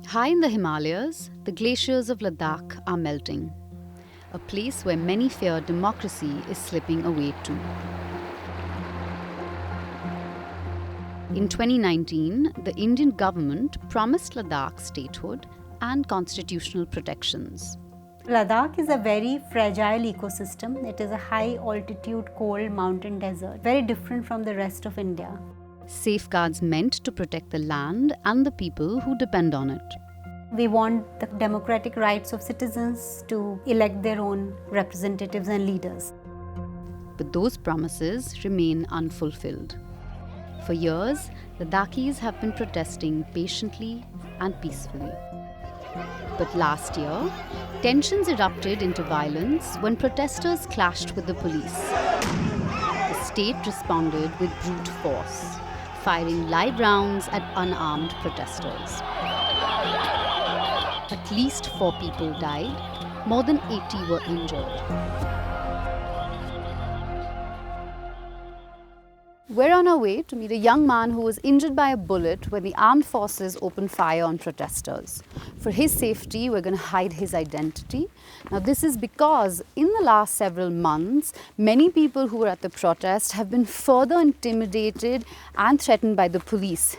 High in the Himalayas, the glaciers of Ladakh are melting, a place where many fear democracy is slipping away too. In 2019, the Indian government promised Ladakh statehood and constitutional protections. Ladakh is a very fragile ecosystem. It is a high altitude, cold mountain desert, very different from the rest of India. Safeguards meant to protect the land and the people who depend on it. We want the democratic rights of citizens to elect their own representatives and leaders. But those promises remain unfulfilled. For years, Ladakhis have been protesting patiently and peacefully. But last year, tensions erupted into violence when protesters clashed with the police. The state responded with brute force, firing live rounds at unarmed protesters. At least 4 people died, more than 80 were injured. We're on our way to meet a young man who was injured by a bullet when the armed forces opened fire on protesters. For his safety, we're going to hide his identity. Now, this is because in the last several months, many people who were at the protest have been further intimidated and threatened by the police.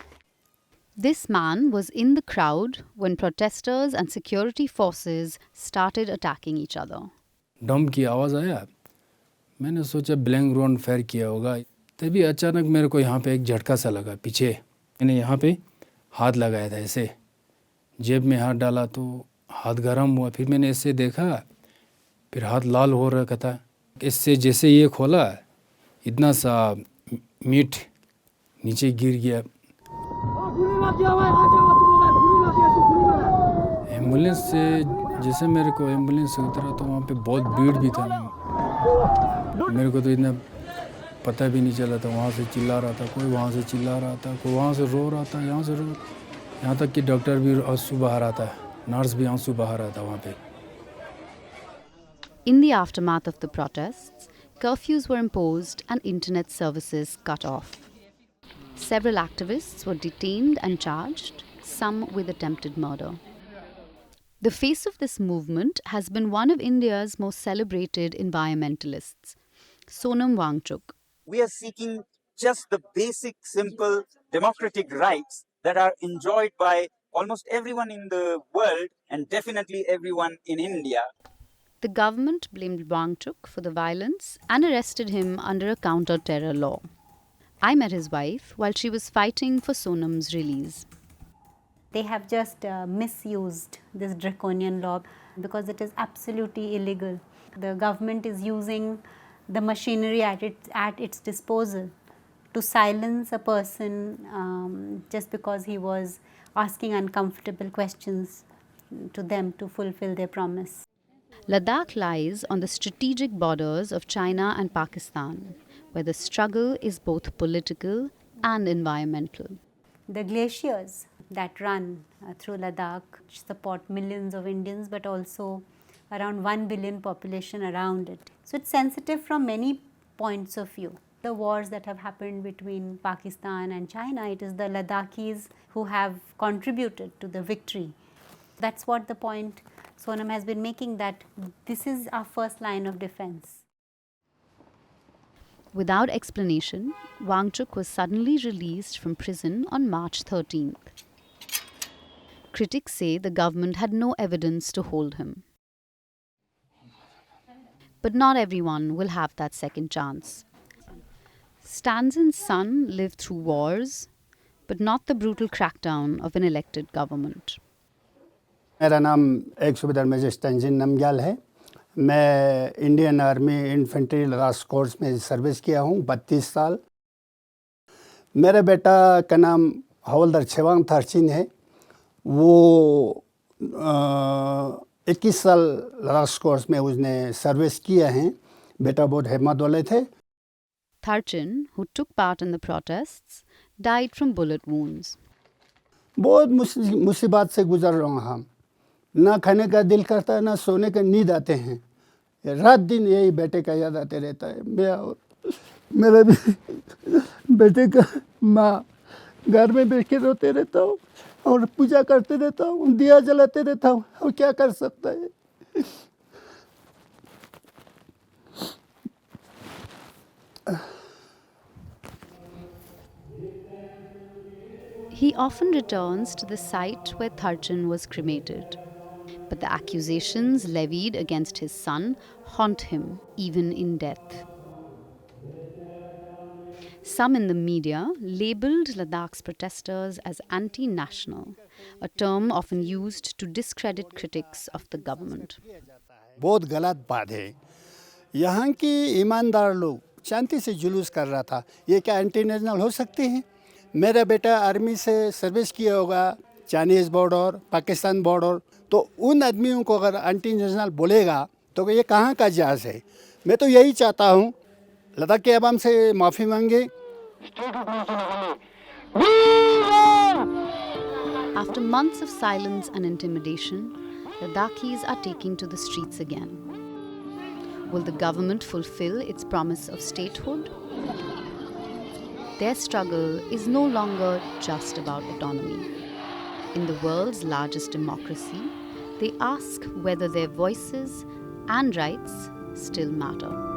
This man was in the crowd when protesters and security forces started attacking each other. डम की आवाज़ आया, मैंने सोचा blank round fire किया होगा। तभी अचानक मेरे को यहाँ पे एक झटका सा लगा पीछे। मैंने यहाँ पे हाथ लगाया था ऐसे, जेब में हाथ डाला तो हाथ गर्म हुआ। फिर मैंने ऐसे देखा, फिर हाथ लाल हो रखा था। इससे जैसे ये खोला, इतना सा मीट नीचे गिर गया। एम्बुलेंस से जैसे मेरे को एम्बुलेंस से उतरा तो वहाँ पे बहुत भीड़ भी था। मेरे को तो इतना पता भी नहीं चला था। वहाँ से चिल्ला रहा था, कोई वहाँ से चिल्ला रहा था, कोई वहाँ से रो रहा था, यहाँ तक कि डॉक्टर भी आंसू बहा रहा था, नर्स भी आंसू बहा रहा था वहाँ पे। In the aftermath of the protests, curfews were imposed and internet services cut off. Several activists were detained and charged, some with attempted murder. The face of this movement has been one of India's most celebrated environmentalists, Sonam Wangchuk. We are seeking just the basic, simple democratic rights that are enjoyed by almost everyone in the world and definitely everyone in India. The government blamed Wangchuk for the violence and arrested him under a counter-terror law. I met his wife while she was fighting for Sonam's release. They have just misused this draconian law because it is absolutely illegal. The government is using the machinery at its disposal to silence a person just because he was asking uncomfortable questions to them to fulfill their promise. Ladakh lies on the strategic borders of China and Pakistan, where the struggle is both political and environmental. The glaciers that run through Ladakh support millions of Indians, but also around 1 billion population around it. So it's sensitive from many points of view. The wars that have happened between Pakistan and China, it is the Ladakhis who have contributed to the victory. That's what the point Sonam has been making, that this is our first line of defense. Without explanation, Wangchuk was suddenly released from prison on March 13th. Critics say the government had no evidence to hold him. But not everyone will have that second chance. Stanton's son lived through wars, but not the brutal crackdown of an elected government. मेरा नाम एक सूबेदार major Stanzin Namgyal है। मैं Indian army infantry Ladakh course में service किया हूँ 32 साल। मेरा बेटा का नाम हवलदार छेवांग थारचिन है। वो 21 साल लद्दाख कोर्स में उसने सर्विस किया है। बेटा बहुत हिम्मत वाले थे। Tharchin, who took part in the protests, died from bullet wounds. बहुत मुसीबत से गुजर रहा हूँ हम। ना खाने का दिल करता है, ना सोने का नींद आते हैं। रात दिन यही बेटे का याद आते रहता है। मेरे भी बेटे का माँ घर में बैठ के रोते रहता हूँ। और पूजा करते रहता हूँ, दिया जलाते रहता हूँ, और क्या कर सकता है। He often returns to the site where Tharchan was cremated. But the accusations levied against his son haunt him even in death. Some in the media labelled Ladakh's protesters as anti-national, a term often used to discredit critics of the government. बहुत गलत बात है। यहाँ की ईमानदार लोग शांति से जुलूस कर रहा था, ये क्या एंटी नेशनल हो सकते हैं? मेरा बेटा आर्मी से सर्विस किया होगा, चाइनीज़ बॉर्डर, पाकिस्तान बॉर्डर, तो उन आदमियों को अगर एंटी नेशनल बोलेगा तो ये कहाँ का जहाज़ है? मैं तो यही चाहता हूँ लद्दाख के अवाम से माफ़ी मांगे। After months of silence and intimidation, Ladakhis are taking to the streets again. Will the government fulfill its promise of statehood? Their struggle is no longer just about autonomy. In the world's largest democracy, they ask whether their voices and rights still matter.